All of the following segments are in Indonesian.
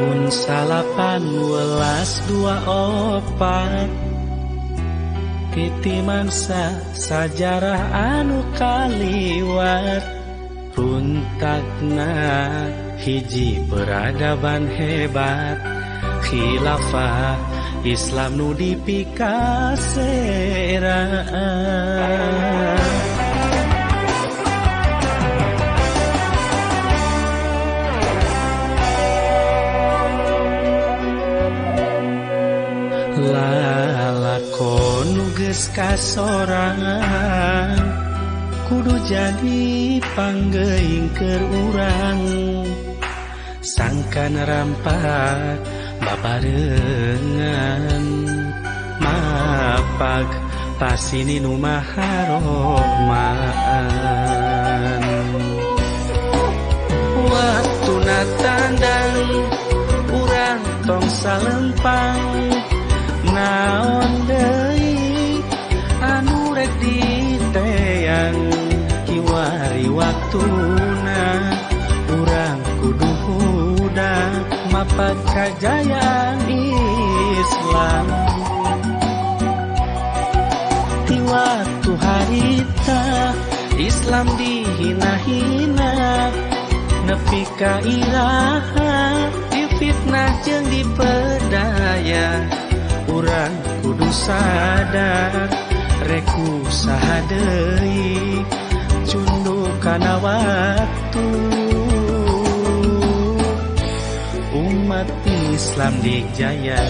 Taun 1824 titi mangsa sajarah anu kaliwat runtagna hiji peradaban hebat khilafah Islam nu dipikaseraan. Lalakon nu geus kasorangan kudu jadi panggeuing keur urang sangkan rampak babarengan mapag pasini nu maharomaan waktu natandang urang tong salempang naon deui anu rek diteang kiwari waktuna urang kudu hudak mapag kajayaan Islam ti waktu harita Islam dihina-hina nepi ka iraha difitnah jeung dipedaya urang kudu sadar reku saha deui cunduk kana waktu umat Islam dijaya.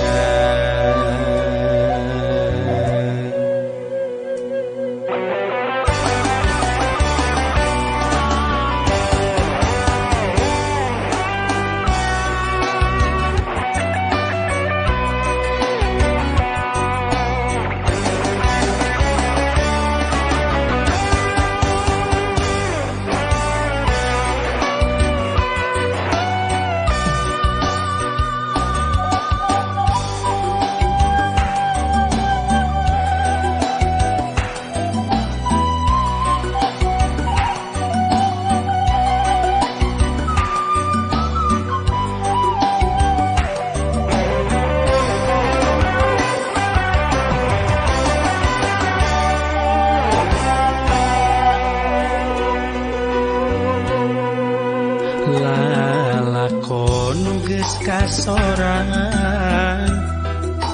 Lalakon nu geus kasorangan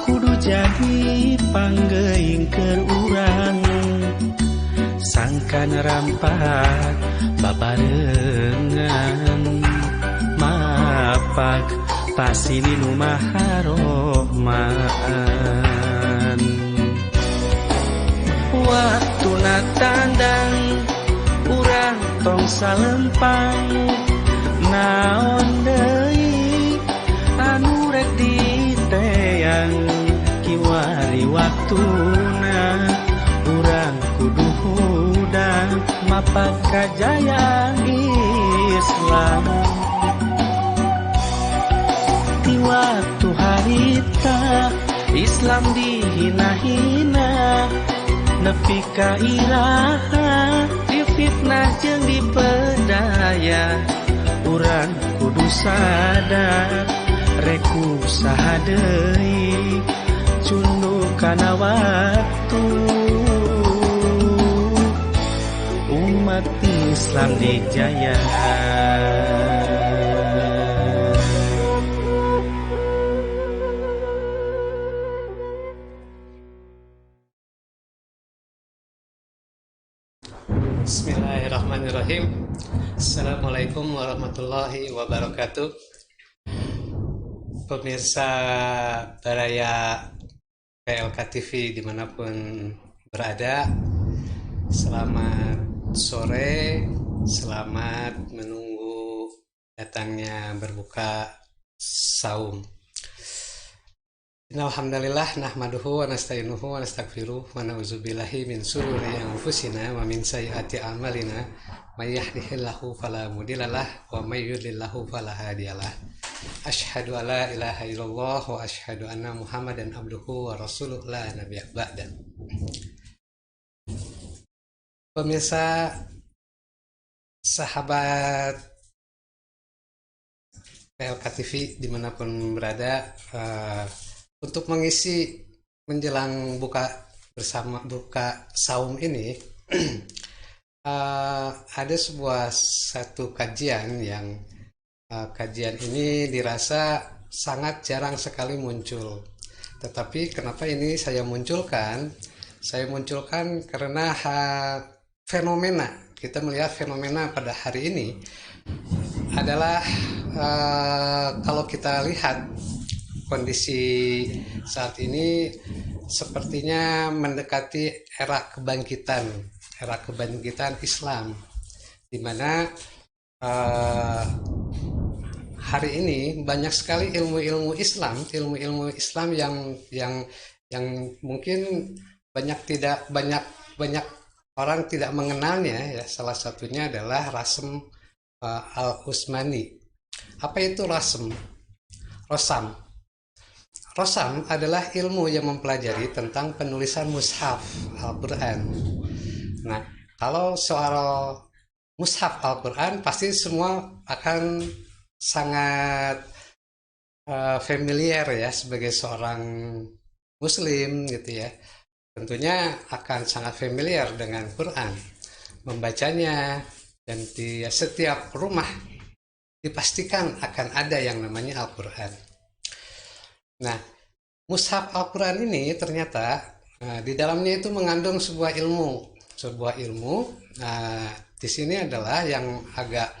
kudu jadi panggeuing keur urang sangkan rampak babarengan mapag pasini nu maharomaan waktu natandang urang tong salempang naon deui anu rek diteang kiwari waktuna urang kudu hudak mapag kajayaan Islam ti waktu harita Islam dihina-hina nepi ka iraha difitnah jeung dipedaya urang kudu sadar reku saha deui cunduk kana waktu umat Islam dijaya. Bismillahirrahmanirrahim. Assalamualaikum warahmatullahi wabarakatuh. Pemirsa Baraya PLK TV dimanapun berada, selamat sore, selamat menunggu datangnya berbuka saum. Alhamdulillah nahmaduhu wa nasta'inuhu wa nastaghfiruh wa na'udzubillahi min shururi anfusina wa min sayyiati a'malina may yahdihillahu fala mudhillalah wa may yudlillahu fala hadiyalah. Asyhadu alla ilaha illallah wa asyhadu anna Muhammadan abduhu wa rasuluh la nabiyya ba'da. Pemirsa sahabat PLK TV dimanapun berada, untuk mengisi menjelang buka saum ini. Ada satu kajian yang kajian ini dirasa sangat jarang sekali muncul. Tetapi kenapa ini saya munculkan? Saya munculkan karena fenomena, kita melihat fenomena pada hari ini adalah kalau kita lihat kondisi saat ini sepertinya mendekati era kebangkitan Islam, di mana hari ini banyak sekali ilmu-ilmu Islam yang mungkin banyak orang tidak mengenalnya ya. Salah satunya adalah Rasm Al-Utsmani. Apa itu Rasm? Rosam adalah ilmu yang mempelajari tentang penulisan mushaf Al-Quran. Nah, kalau soal mushaf Al-Quran pasti semua akan sangat familiar ya, sebagai seorang muslim gitu ya. Tentunya akan sangat familiar dengan Quran, membacanya, dan di setiap rumah dipastikan akan ada yang namanya Al-Quran. Nah, mushaf Al-Quran ini ternyata di dalamnya itu mengandung sebuah ilmu. Nah, di sini adalah yang agak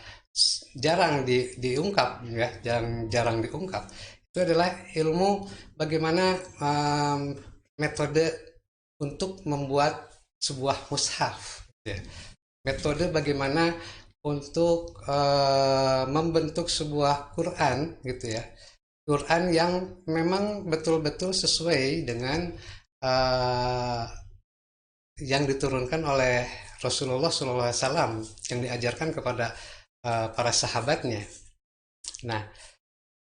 jarang diungkap ya, jarang diungkap. Itu adalah ilmu bagaimana metode untuk membuat sebuah mushaf. Ya. Metode bagaimana untuk membentuk sebuah Quran gitu ya. Quran yang memang betul-betul sesuai dengan yang diturunkan oleh Rasulullah SAW, yang diajarkan kepada para sahabatnya. Nah,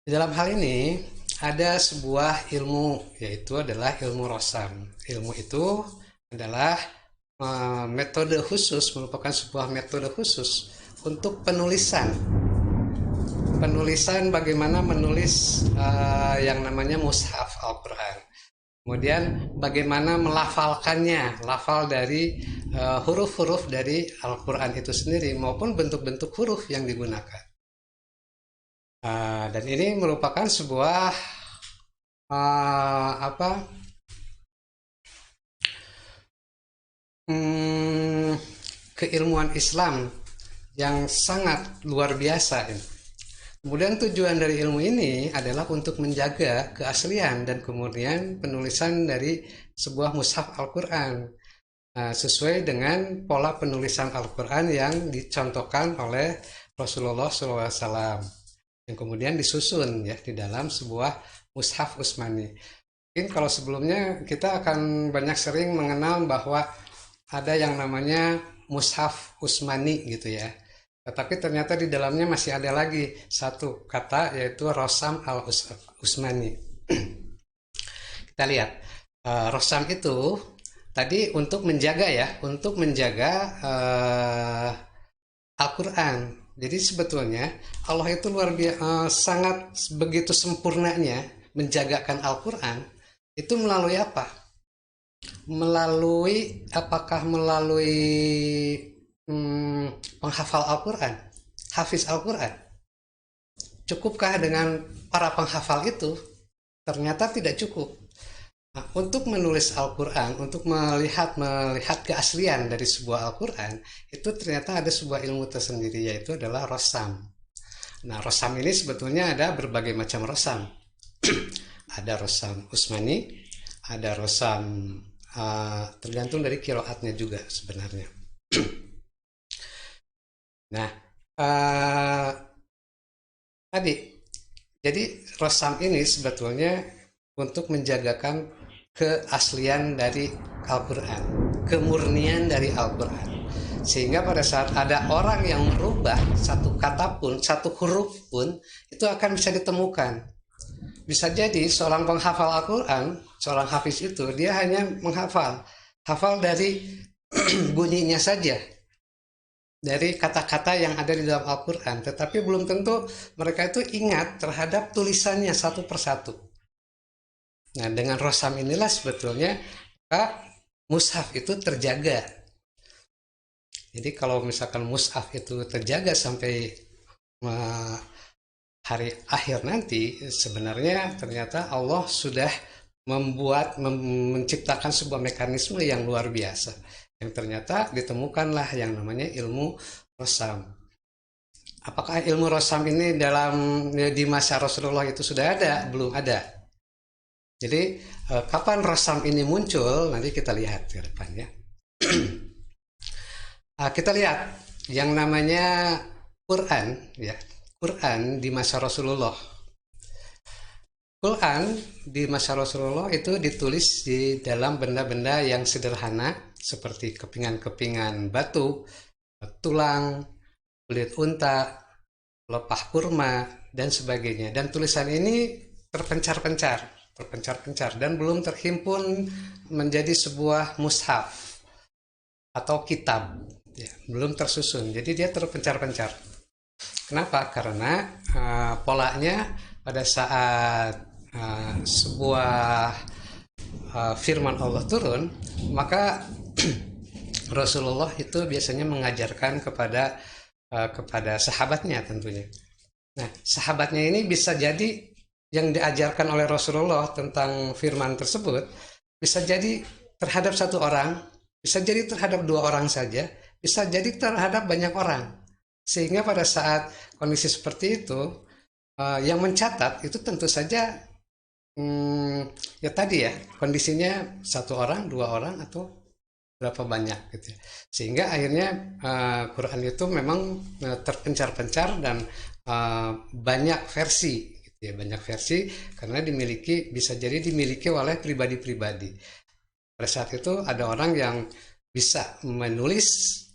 di dalam hal ini ada sebuah ilmu, yaitu adalah ilmu rosam. Ilmu itu adalah metode khusus, merupakan sebuah metode khusus untuk penulisan bagaimana menulis yang namanya mushaf Al-Quran. Kemudian bagaimana melafalkannya, lafal dari huruf-huruf dari Al-Quran itu sendiri maupun bentuk-bentuk huruf yang digunakan. Dan ini merupakan sebuah keilmuan Islam yang sangat luar biasa ini. Kemudian tujuan dari ilmu ini adalah untuk menjaga keaslian dan kemurnian penulisan dari sebuah mushaf Al-Quran, sesuai dengan pola penulisan Al-Quran yang dicontohkan oleh Rasulullah SAW, yang kemudian disusun ya di dalam sebuah mushaf Utsmani. Mungkin kalau sebelumnya kita akan banyak sering mengenal bahwa ada yang namanya mushaf Utsmani gitu ya. Tetapi ternyata di dalamnya masih ada lagi satu kata, yaitu Rosam Al-Utsmani. Kita lihat, Rosam itu tadi untuk menjaga Al-Quran. Jadi sebetulnya Allah itu luar biasa, sangat begitu sempurnanya menjagakan Al-Quran. Itu melalui apa? Apakah melalui penghafal Al-Quran, hafiz Al-Quran? Cukupkah dengan para penghafal itu? Ternyata tidak cukup. Nah, untuk menulis Al-Quran, untuk melihat keaslian dari sebuah Al-Quran, itu ternyata ada sebuah ilmu tersendiri, yaitu adalah rosam. Nah, rosam ini sebetulnya ada berbagai macam rosam. Ada rosam Utsmani, ada rosam tergantung dari qiraatnya juga sebenarnya. Nah, tadi, jadi rosam ini sebetulnya untuk menjagakan keaslian dari Al-Quran, kemurnian dari Al-Quran. Sehingga pada saat ada orang yang merubah satu kata pun, satu huruf pun, itu akan bisa ditemukan. Bisa jadi seorang penghafal Al-Quran, seorang hafiz itu, dia hanya hafal dari bunyinya saja. dari kata-kata yang ada di dalam Al-Quran, tetapi belum tentu mereka itu ingat terhadap tulisannya satu persatu. Nah, dengan rosam inilah sebetulnya mushaf itu terjaga. Jadi kalau misalkan mushaf itu terjaga sampai hari akhir nanti, sebenarnya ternyata Allah sudah menciptakan sebuah mekanisme yang luar biasa. Yang ternyata ditemukanlah yang namanya ilmu rosam. Apakah ilmu rosam ini di masa Rasulullah itu sudah ada? Belum ada. Jadi kapan rosam ini muncul? Nanti kita lihat ke depan ya. Kita lihat yang namanya Quran ya. Quran di masa Rasulullah. Quran di masa Rasulullah itu ditulis di dalam benda-benda yang sederhana seperti kepingan-kepingan batu, tulang, kulit unta, pelepah kurma, dan sebagainya. Dan tulisan ini terpencar-pencar dan belum terhimpun menjadi sebuah mushaf atau kitab, ya, belum tersusun. Jadi dia terpencar-pencar. Kenapa? Karena polanya pada saat sebuah firman Allah turun, maka Rasulullah itu biasanya mengajarkan kepada sahabatnya tentunya. Nah, sahabatnya ini bisa jadi yang diajarkan oleh Rasulullah tentang firman tersebut bisa jadi terhadap satu orang, bisa jadi terhadap dua orang saja, bisa jadi terhadap banyak orang. Sehingga pada saat kondisi seperti itu, yang mencatat itu tentu saja ya tadi ya, kondisinya satu orang, dua orang, atau berapa banyak gitu ya. Sehingga akhirnya Quran itu memang terpencar-pencar dan banyak versi gitu ya, banyak versi karena bisa jadi dimiliki oleh pribadi-pribadi. Pada saat itu ada orang yang bisa menulis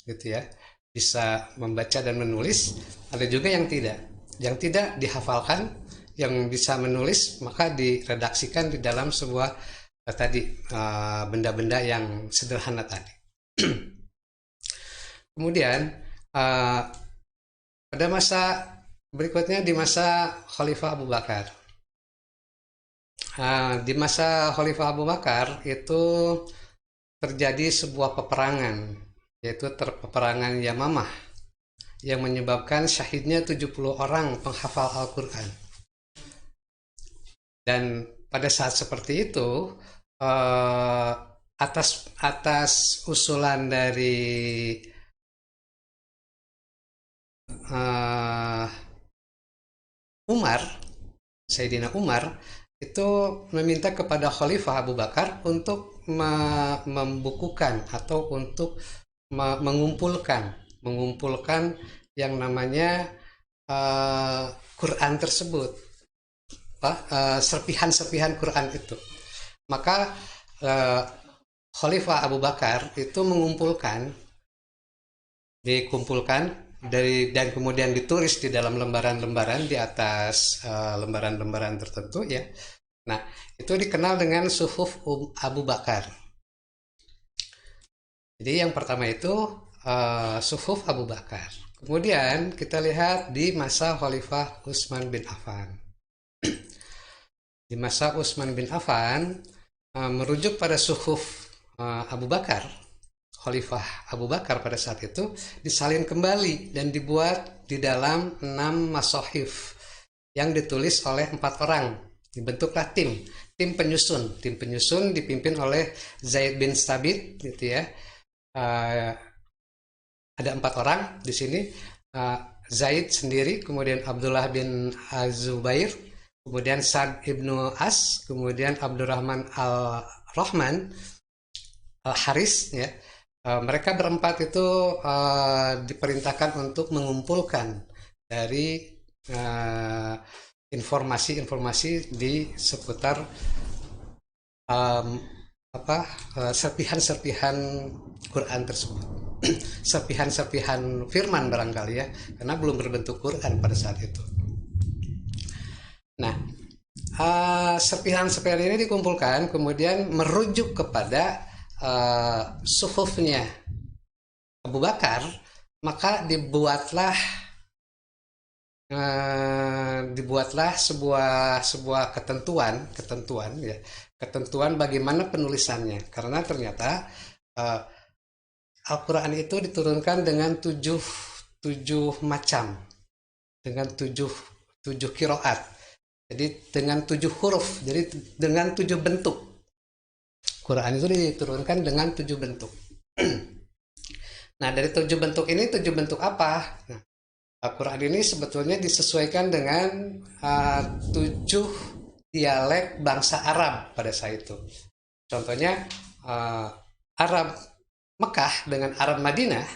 gitu ya, bisa membaca dan menulis, ada juga yang tidak dihafalkan, yang bisa menulis maka diredaksikan di dalam sebuah benda-benda yang sederhana tadi. Kemudian pada masa berikutnya di masa Khalifah Abu Bakar. Di masa Khalifah Abu Bakar itu terjadi sebuah peperangan, yaitu peperangan Yamamah yang menyebabkan syahidnya 70 orang penghafal Al-Quran. Dan pada saat seperti itu, atas usulan dari Sayyidina Umar itu meminta kepada Khalifah Abu Bakar untuk membukukan atau untuk mengumpulkan yang namanya Quran tersebut, serpihan-serpihan Quran itu. Maka Khalifah Abu Bakar itu dikumpulkan dan kemudian ditulis di dalam lembaran-lembaran di atas lembaran-lembaran tertentu ya. Nah, itu dikenal dengan Suhuf Abu Bakar. Jadi yang pertama itu Suhuf Abu Bakar. Kemudian kita lihat di masa Khalifah Utsman bin Affan. Di masa Utsman bin Affan merujuk pada Suhuf Abu Bakar, Khalifah Abu Bakar pada saat itu disalin kembali dan dibuat di dalam 6 masahif yang ditulis oleh 4 orang. Dibentuklah tim penyusun dipimpin oleh Zaid bin Thabit gitu ya. Ada 4 orang di sini, Zaid sendiri, kemudian Abdullah bin Az-Zubair, kemudian Sa'd ibnu As, kemudian Abdurrahman al-Rahman al-Haris ya. Mereka berempat itu diperintahkan untuk mengumpulkan dari informasi-informasi di seputar serpihan-serpihan Quran tersebut. Serpihan-serpihan firman barangkali ya, karena belum berbentuk Quran pada saat itu. Nah, serpihan-serpihan ini dikumpulkan kemudian merujuk kepada suhufnya Abu Bakar maka dibuatlah sebuah ketentuan ya, ketentuan bagaimana penulisannya, karena ternyata eh, Al-Quran itu diturunkan dengan tujuh macam, dengan tujuh kiroat, jadi dengan 7 huruf, jadi dengan 7 bentuk. Quran itu diturunkan dengan 7 bentuk. Nah, dari 7 bentuk ini, 7 bentuk apa? Nah, Al-Quran ini sebetulnya disesuaikan dengan 7 dialek bangsa Arab pada saat itu. Contohnya Arab Mekah dengan Arab Madinah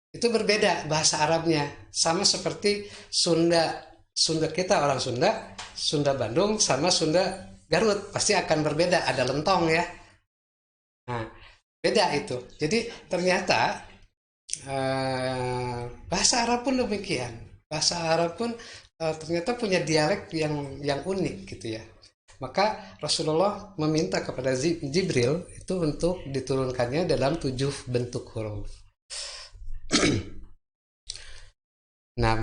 itu berbeda bahasa Arabnya, sama seperti Sunda. Sunda kita orang Sunda, Sunda Bandung sama Sunda Garut pasti akan berbeda, ada lentong ya. Nah, beda itu. Jadi ternyata bahasa Arab pun demikian. Bahasa Arab pun ternyata punya dialek yang unik gitu ya. Maka Rasulullah meminta kepada Jibril itu untuk diturunkannya dalam 7 bentuk huruf. Nah,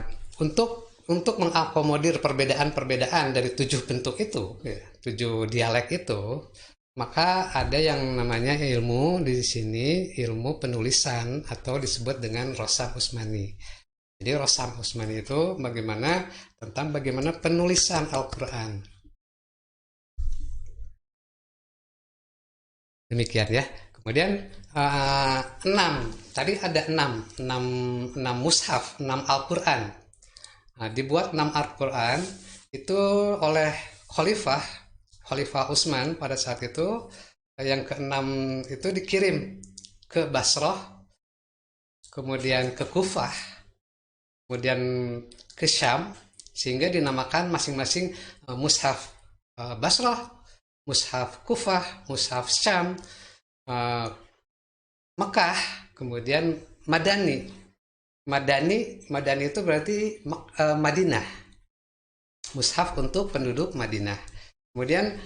untuk mengakomodir perbedaan-perbedaan dari 7 bentuk itu, ya, 7 dialek itu, maka ada yang namanya ilmu di sini, ilmu penulisan atau disebut dengan Rosam Usmani. Jadi Rosam Usmani itu tentang bagaimana penulisan Al-Quran. Demikian ya. Kemudian 6, tadi ada 6 mushaf, 6 Al-Quran. Nah, dibuat 6 Al-Quran itu oleh Khalifah Utsman pada saat itu. Yang keenam itu dikirim ke Basrah, kemudian ke Kufah, kemudian ke Syam, sehingga dinamakan masing-masing mushaf Basrah, mushaf Kufah, mushaf Syam, Mekah, kemudian Madani. Madani itu berarti Madinah. Mushaf untuk penduduk Madinah. Kemudian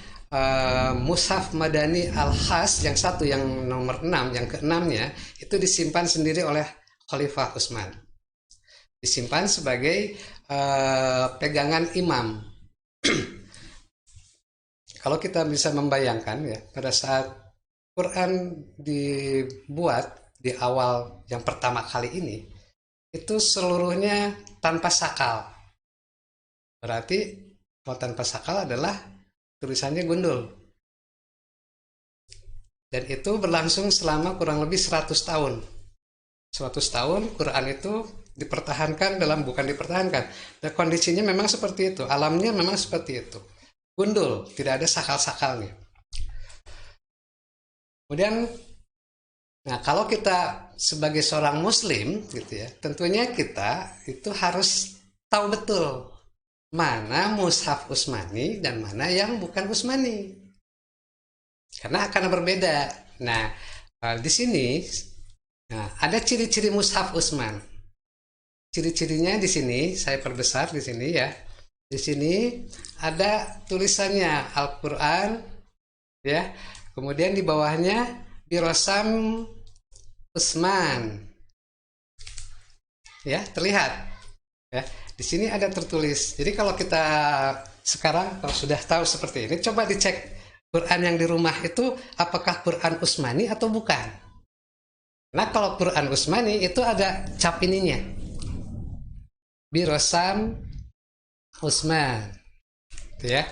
Mushaf Madani Al-Khas yang satu, yang nomor 6, yang keenamnya itu disimpan sendiri oleh Khalifah Utsman. Disimpan sebagai pegangan imam. Kalau kita bisa membayangkan ya, pada saat Quran dibuat di awal yang pertama kali ini, itu seluruhnya tanpa sakal. Berarti kalau tanpa sakal adalah tulisannya gundul. Dan itu berlangsung selama kurang lebih 100 tahun. 100 tahun Quran itu bukan dipertahankan. Dan kondisinya memang seperti itu, alamnya memang seperti itu. Gundul, tidak ada sakal-sakalnya. Kemudian, nah kalau kita sebagai seorang muslim gitu ya, tentunya kita itu harus tahu betul mana mushaf Utsmani dan mana yang bukan Utsmani. Karena akan berbeda. Nah, di sini ada ciri-ciri mushaf Utsman. Ciri-cirinya di sini saya perbesar di sini ya. Di sini ada tulisannya Al-Qur'an ya. Kemudian di bawahnya Birosam Utsman. Ya, terlihat. Ya, di sini ada tertulis. Jadi kalau kita sekarang kalau sudah tahu seperti ini, coba dicek Quran yang di rumah itu apakah Quran Utsmani atau bukan. Nah, kalau Quran Utsmani itu ada cap ininya. Birosam Utsman. Ya.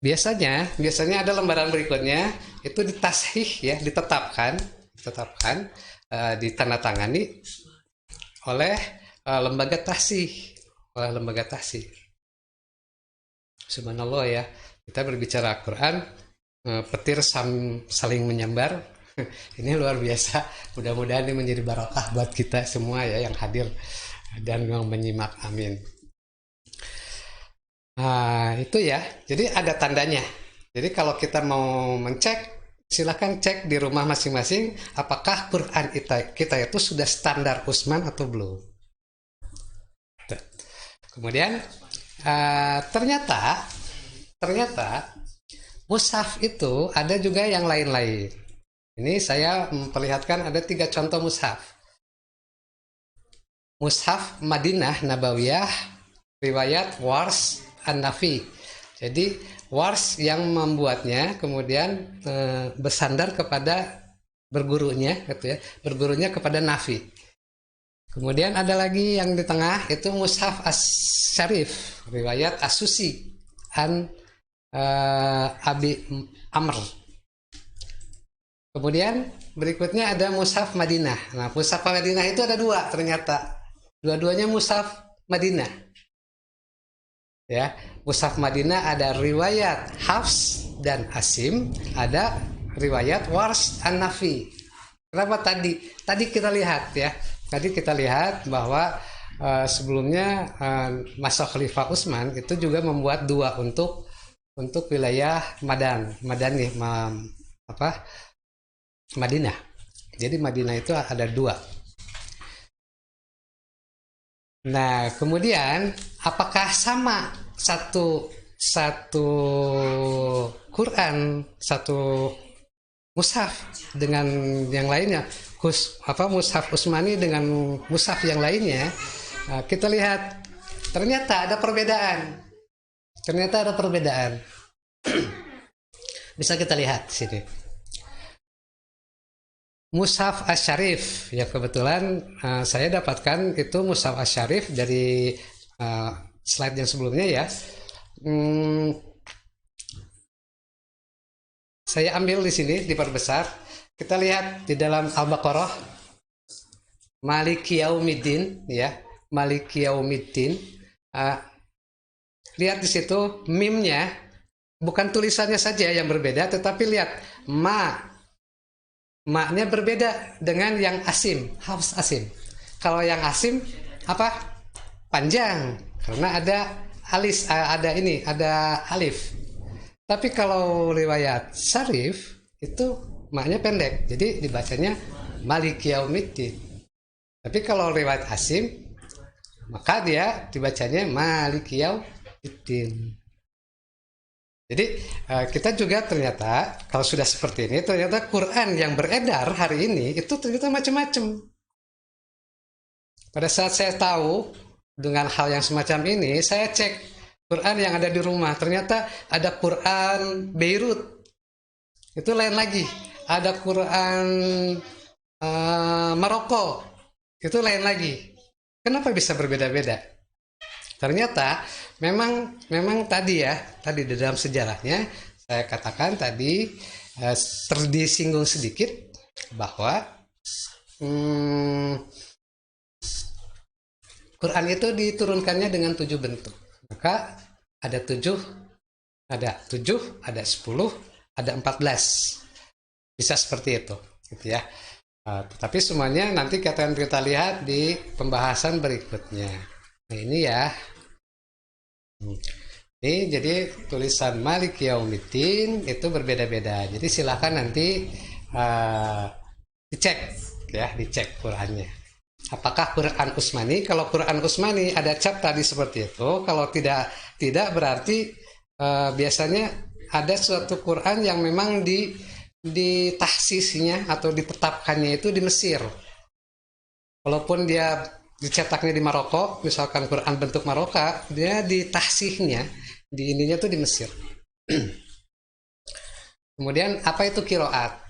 Biasanya ada lembaran berikutnya itu ditashih ya, ditetapkan, ditandatangani oleh lembaga tahsih, Subhanallah ya, kita berbicara Quran, petir saling menyambar. Ini luar biasa. Mudah-mudahan ini menjadi barokah buat kita semua ya yang hadir dan yang menyimak. Amin. Nah, itu ya. Jadi ada tandanya. Jadi kalau kita mau mencek, silahkan cek di rumah masing-masing apakah Quran kita itu sudah standar Utsman atau belum. Kemudian ternyata mushaf itu ada juga yang lain-lain. Ini saya memperlihatkan ada 3 contoh mushaf. Mushaf Madinah Nabawiyah riwayat Wars An-Nafi. Jadi Wars yang membuatnya kemudian bersandar kepada bergurunya gitu ya, bergurunya kepada Nafi. Kemudian ada lagi yang di tengah itu Mushaf As-Syarif riwayat As-Susi An Abi Amr. Kemudian berikutnya ada Mushaf Madinah. Nah, Mushaf Madinah itu ada dua ternyata. Dua-duanya Mushaf Madinah. Ya, Mushaf Madinah ada riwayat Hafs dan Asim, ada riwayat Wars An-Nafi. Kenapa tadi? Tadi kita lihat ya. Tadi kita lihat bahwa sebelumnya masa Khalifah Utsman itu juga membuat dua untuk wilayah Madani Madinah. Jadi Madinah itu ada dua. Nah, kemudian apakah sama satu Quran, satu mushaf dengan yang lainnya? Mushaf Utsmani dengan mushaf yang lainnya? Nah, kita lihat ternyata ada perbedaan. Bisa kita lihat di sini. Mushaf Asy-Syarif yang kebetulan saya dapatkan itu Mushaf Asy-Syarif dari slide yang sebelumnya ya. Saya ambil di sini diperbesar. Kita lihat di dalam Al-Baqarah Maliki Yaumiddin ya, Maliki Yaumiddin. Lihat di situ mimnya bukan tulisannya saja yang berbeda, tetapi lihat maknya berbeda dengan yang Asim, Hafs Asim. Kalau yang Asim apa? Panjang karena ada ada alif. Tapi kalau riwayat Syarif itu maknya pendek. Jadi dibacanya Maliki Yaumiddin. Tapi kalau riwayat Asim maka dia dibacanya Maliki Yaumiddin. Jadi kita juga ternyata kalau sudah seperti ini ternyata Quran yang beredar hari ini itu ternyata macam-macam. Pada saat saya tahu dengan hal yang semacam ini, saya cek Quran yang ada di rumah. Ternyata ada Quran Beirut, itu lain lagi. Ada Quran Maroko, itu lain lagi. Kenapa bisa berbeda-beda? Ternyata memang tadi di dalam sejarahnya saya katakan tadi terdisinggung sedikit bahwa Quran itu diturunkannya dengan 7 bentuk. Maka ada 7, ada 10, ada 14. Bisa seperti itu, gitu ya. Tetapi semuanya nanti akan kita lihat di pembahasan berikutnya. Nah, ini ya. Ini jadi tulisan Maliki Yaumiddin itu berbeda-beda. Jadi silahkan nanti dicek Qurannya. Apakah Quran Utsmani? Kalau Quran Utsmani ada cap tadi seperti itu. Kalau tidak berarti biasanya ada suatu Quran yang memang ditahsisnya atau ditetapkannya itu di Mesir. Walaupun dia dicetaknya di Maroko, misalkan Quran bentuk Maroka, dia ditahsihnya, di ininya tuh di Mesir. Kemudian apa itu kiroat?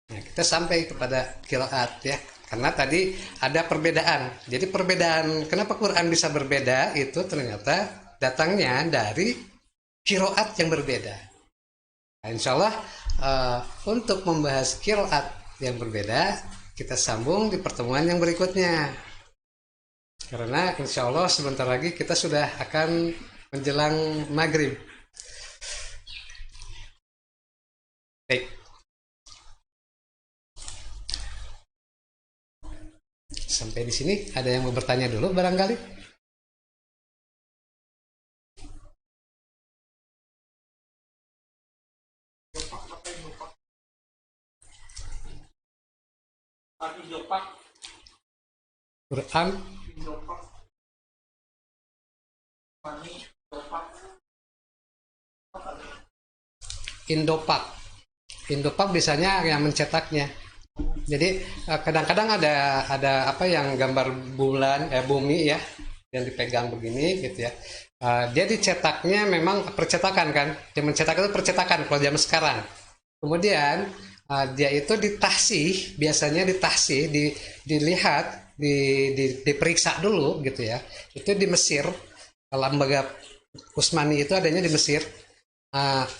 Nah, kita sampai kepada kiroat ya, karena tadi ada perbedaan. Jadi perbedaan kenapa Quran bisa berbeda itu ternyata datangnya dari kiroat yang berbeda. Nah, insya Allah untuk membahas kiroat yang berbeda kita sambung di pertemuan yang berikutnya. Karena insya Allah sebentar lagi kita sudah akan menjelang maghrib. Baik. Sampai di sini ada yang mau bertanya dulu barangkali? Quran Indopak biasanya yang mencetaknya. Jadi kadang-kadang ada apa yang gambar bulan bumi ya yang dipegang begini gitu ya. Dia dicetaknya memang percetakan kan. Dia mencetak itu percetakan kalau zaman sekarang. Kemudian dia itu ditahsih, biasanya ditahsih, dilihat, diperiksa dulu gitu ya. Itu di Mesir, lembaga Utsmani itu adanya di Mesir.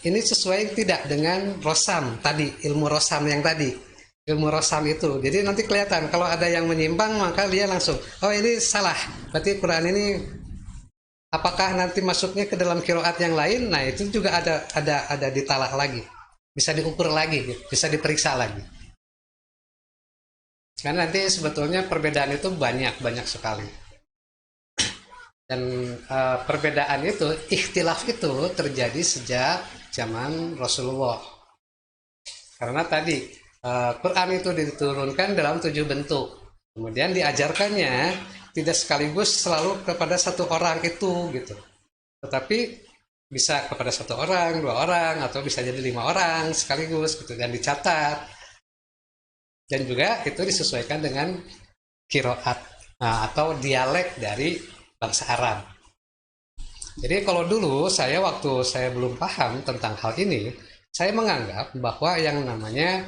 Ini sesuai tidak dengan Rosam tadi, ilmu Rosam yang tadi. Ilmu Rosam itu. Jadi nanti kelihatan kalau ada yang menyimpang maka dia langsung, oh ini salah. Berarti Quran ini apakah nanti masuknya ke dalam kiroat yang lain? Nah, itu juga ada ditalah lagi. Bisa diukur lagi, bisa diperiksa lagi. Karena nanti sebetulnya perbedaan itu banyak sekali. Dan perbedaan itu, ikhtilaf itu terjadi sejak zaman Rasulullah. Karena tadi Quran itu diturunkan dalam 7 bentuk. Kemudian diajarkannya tidak sekaligus selalu kepada satu orang itu gitu. Tetapi bisa kepada satu orang, 2 orang, atau bisa jadi 5 orang sekaligus gitu dan dicatat. Dan juga itu disesuaikan dengan kiroat atau dialek dari bangsa Arab. Jadi kalau dulu waktu saya belum paham tentang hal ini, saya menganggap bahwa yang namanya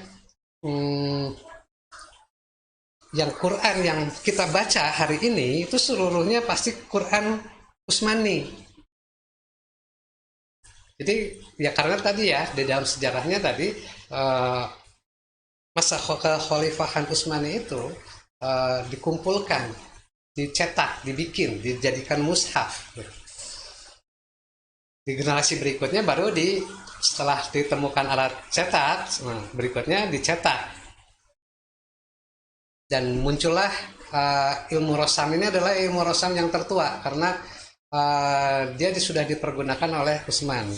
yang Quran yang kita baca hari ini itu seluruhnya pasti Quran Utsmani. Jadi ya karena tadi ya di dalam sejarahnya tadi masa kekhalifahan Utsmani itu dikumpulkan, dicetak, dibikin, dijadikan mushaf. Di generasi berikutnya baru setelah ditemukan alat cetak, berikutnya dicetak. Dan muncullah ilmu Rosam ini adalah ilmu Rosam yang tertua karena dia sudah dipergunakan oleh Utsman.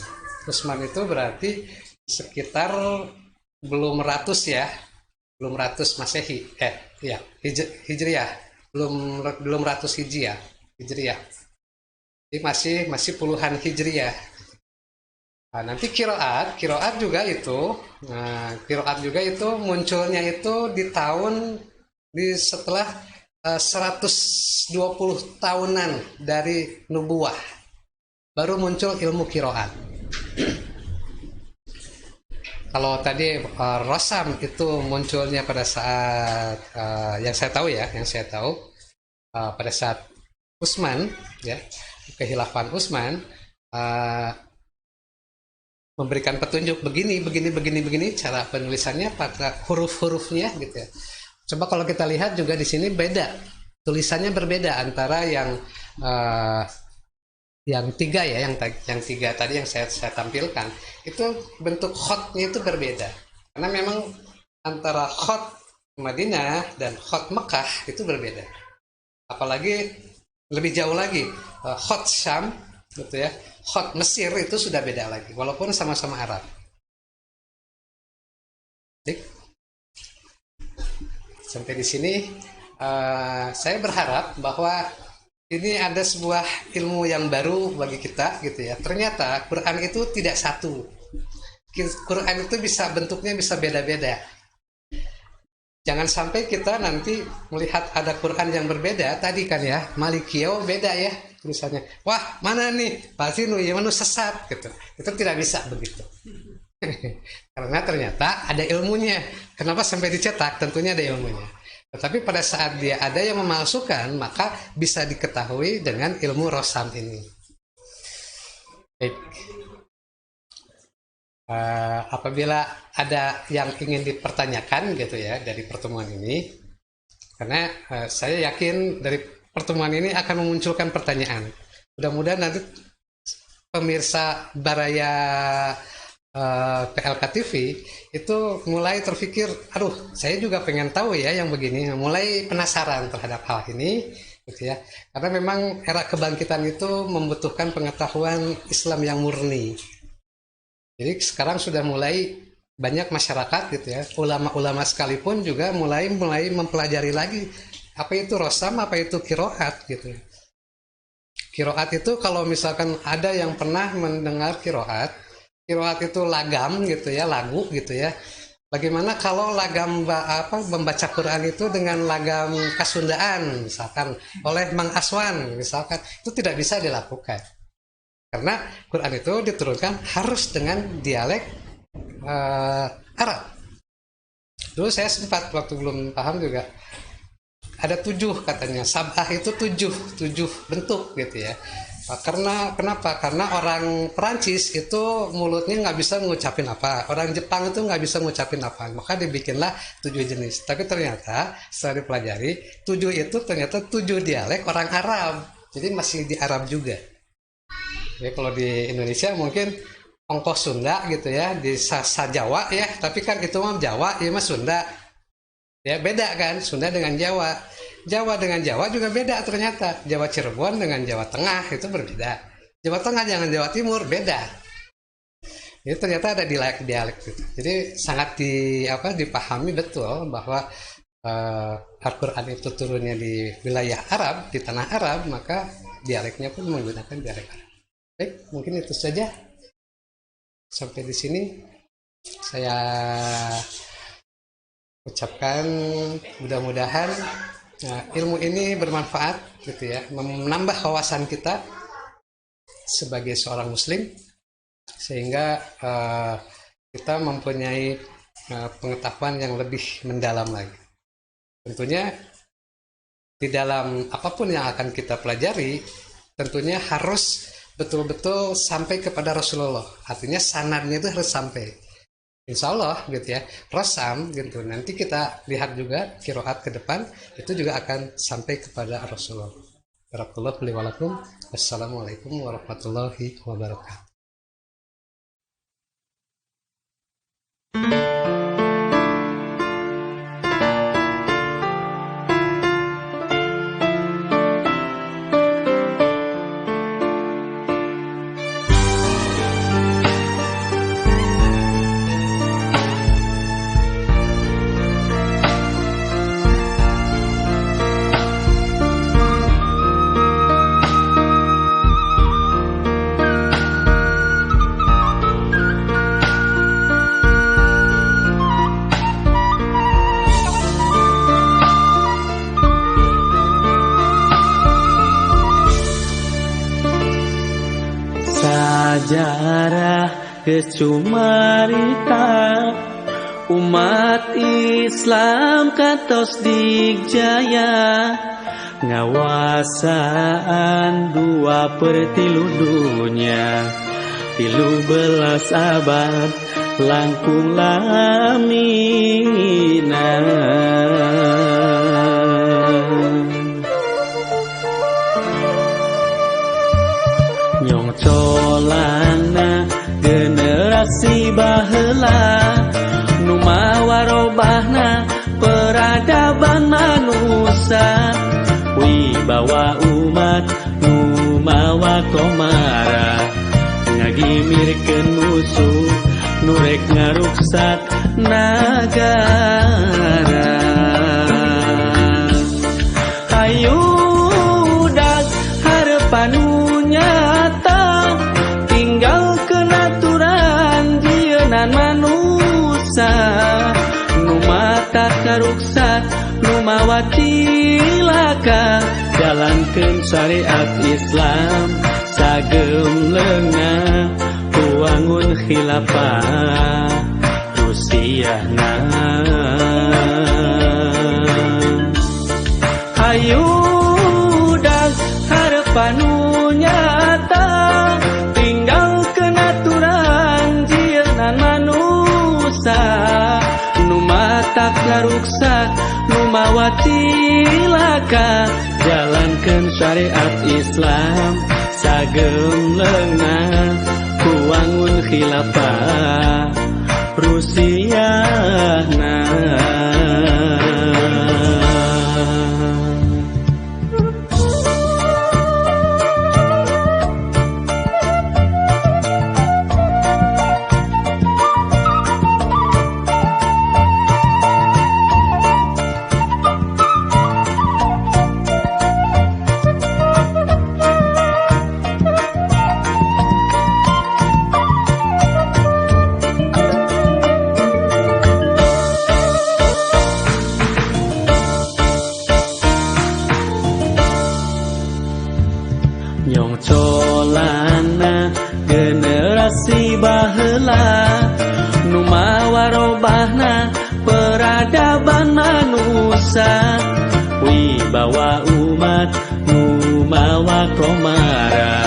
Utsman itu berarti sekitar belum ratus Masehi, Hijriah, belum ratus Hijriah. Jadi masih puluhan Hijriah. Nah, nanti kiroat juga itu, kiroat juga itu munculnya itu setelah 120 tahunan dari nubuah baru muncul ilmu kiroat. Kalau tadi Rosam itu munculnya pada saat yang saya tahu pada saat Utsman ya, kekhilafan Utsman memberikan petunjuk begini cara penulisannya pakai huruf-hurufnya gitu ya. Coba kalau kita lihat juga di sini beda, tulisannya berbeda antara yang 3 ya, yang 3 tadi yang saya tampilkan itu bentuk khotnya itu berbeda karena memang antara khot Madinah dan khot Mekah itu berbeda. Apalagi lebih jauh lagi khot Syam gitu ya, khot Mesir itu sudah beda lagi walaupun sama-sama Arab. Sampai di sini saya berharap bahwa ini ada sebuah ilmu yang baru bagi kita gitu ya. Ternyata Quran itu tidak satu. Quran itu bentuknya bisa beda-beda. Jangan sampai kita nanti melihat ada Quran yang berbeda. Tadi kan ya, Malikiyah beda ya tulisannya. Wah, mana nih? Pasti nu sesat gitu. Itu tidak bisa begitu. Karena ternyata ada ilmunya. Kenapa sampai dicetak? Tentunya ada ilmunya. Tetapi pada saat dia ada yang memalsukan, maka bisa diketahui dengan ilmu Rosam ini. Baik. Apabila ada yang ingin dipertanyakan gitu ya dari pertemuan ini, karena saya yakin dari pertemuan ini akan memunculkan pertanyaan. Mudah-mudahan nanti pemirsa Baraya PLK TV itu mulai terpikir, aduh saya juga pengen tahu ya yang begini, mulai penasaran terhadap hal ini gitu ya, karena memang era kebangkitan itu membutuhkan pengetahuan Islam yang murni. Jadi sekarang sudah mulai banyak masyarakat gitu ya, ulama-ulama sekalipun juga mulai mempelajari lagi apa itu Rosam, apa itu kiroat gitu. Kiroat itu kalau misalkan ada yang pernah mendengar kiroat itu lagam gitu ya, lagu gitu ya. Bagaimana kalau membaca Quran itu dengan lagam Kasundaan misalkan oleh Mang Aswan misalkan, itu tidak bisa dilakukan karena Quran itu diturunkan harus dengan dialek Arab. Dulu saya sempat waktu belum paham juga, ada 7 katanya, sabah itu 7 bentuk gitu ya. Kenapa? Karena orang Perancis itu mulutnya nggak bisa ngucapin apa, orang Jepang itu nggak bisa ngucapin apa, maka dibikinlah 7 jenis. Tapi ternyata setelah dipelajari, 7 itu ternyata 7 dialek orang Arab, jadi masih di Arab juga. Ya kalau di Indonesia mungkin ongkos Sunda gitu ya, di Sasa Jawa ya, tapi kan itu mah Jawa, ya mah Sunda. Ya beda kan, Sunda dengan Jawa. Jawa dengan Jawa juga beda ternyata. Jawa Cirebon dengan Jawa Tengah itu berbeda. Jawa Tengah dengan Jawa Timur beda. Itu ternyata ada dialek-dialek gitu. Jadi sangat dipahami betul bahwa Al-Quran itu turunnya di wilayah Arab, di tanah Arab, maka dialeknya pun menggunakan dialek Arab. Baik, mungkin itu saja. Sampai di sini saya ucapkan mudah-mudahan ilmu ini bermanfaat gitu ya, menambah wawasan kita sebagai seorang muslim sehingga kita mempunyai pengetahuan yang lebih mendalam lagi. Tentunya di dalam apapun yang akan kita pelajari tentunya harus betul-betul sampai kepada Rasulullah, artinya sanadnya itu harus sampai. Insya Allah gitu ya, rasam gitu. Nanti kita lihat juga kiroat ke depan itu juga akan sampai kepada Rasulullah. Barakallahu li wa lakum. Wassalamualaikum warahmatullahi wabarakatuh. Sejarah kecumarita umat Islam kantos digjaya ngawasaan 2/3 dunia 13 abad langkung lamina nyong colana generasi baheula nu mawarobahna peradaban manusia wibawa umat nu mawa komara ngagimirkeun musuh nu rek ngaruksak nagara hayudak harapan nyata tinggal kenaturan jieunnan manusia nu mata karuksak nu mawa cilaka jalankeun syariat Islam sagem leungah wangun khilafah Rusiana hayudak harapan nyata tinggal kenaturan jieunnan manusia nu mata karuksak nu mawa cilaka jalankeun syariat Islam sagem leungah wangun khilafah Rusiana Nabi baheula nu mawarobahna peradaban manusia wibawa umat nu mawa komara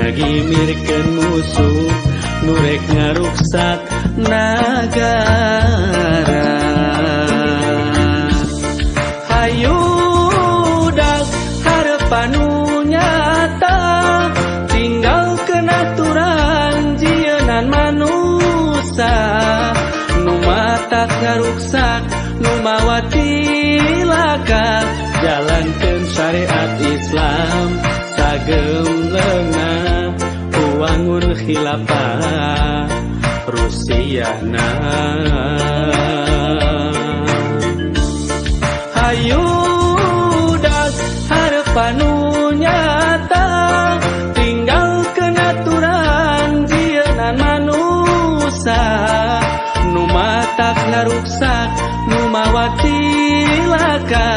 ngagimirkeun musuh nu rek ngaruksak nagara hayudak harapan nu nyata tinggalkeun aturan jieunnan manusia nu matak ngaruksak nu mawa tilaka jalankeun syariat Islam sagem leungna wangun khilafah Rusiana hayudak harapan nu nyata tinggalkeun aturan jieunnan manusia nu matak ngaruksak nu mawa tilaka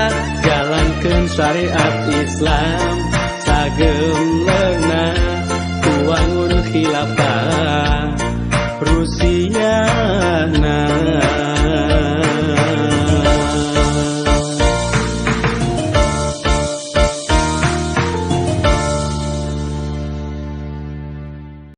jalankeun syariat Islam sagem